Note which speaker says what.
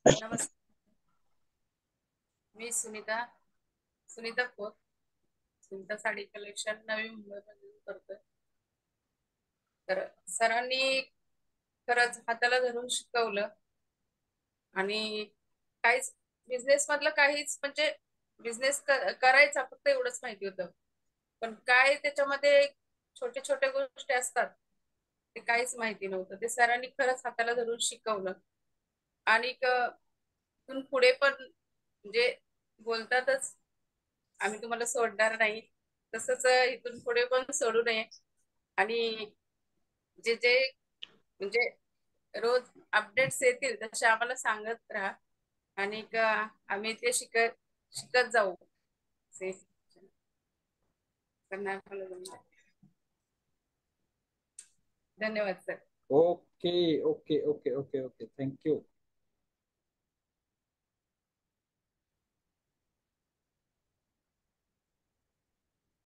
Speaker 1: नमस्कार. मी सुनीता सुनीता खोत. सुनीता साडी कलेक्शन नवी मुंबईमधून करतोय. तर सरांनी खरंच हाताला धरून शिकवलं. आणि काहीच बिझनेस मधलं काहीच म्हणजे बिझनेस करायचा फक्त एवढंच माहिती होतं. पण काय त्याच्यामध्ये छोटे छोटे गोष्टी असतात ते काहीच माहिती नव्हतं. ते सरांनी खरंच हाताला धरून शिकवलं. आणि इथून पुढे पण म्हणजे बोलतातच, आम्ही तुम्हाला सोडणार नाही. तसंच इथून पुढे पण सोडू नये. आणि जे जे म्हणजे रोज अपडेट्स येतील तसे आम्हाला सांगत राहा. आणि आम्ही ते शिकत शिकत जाऊ. असे करणार आम्हाला जमणार. धन्यवाद sir.
Speaker 2: Okay okay okay okay okay, thank you.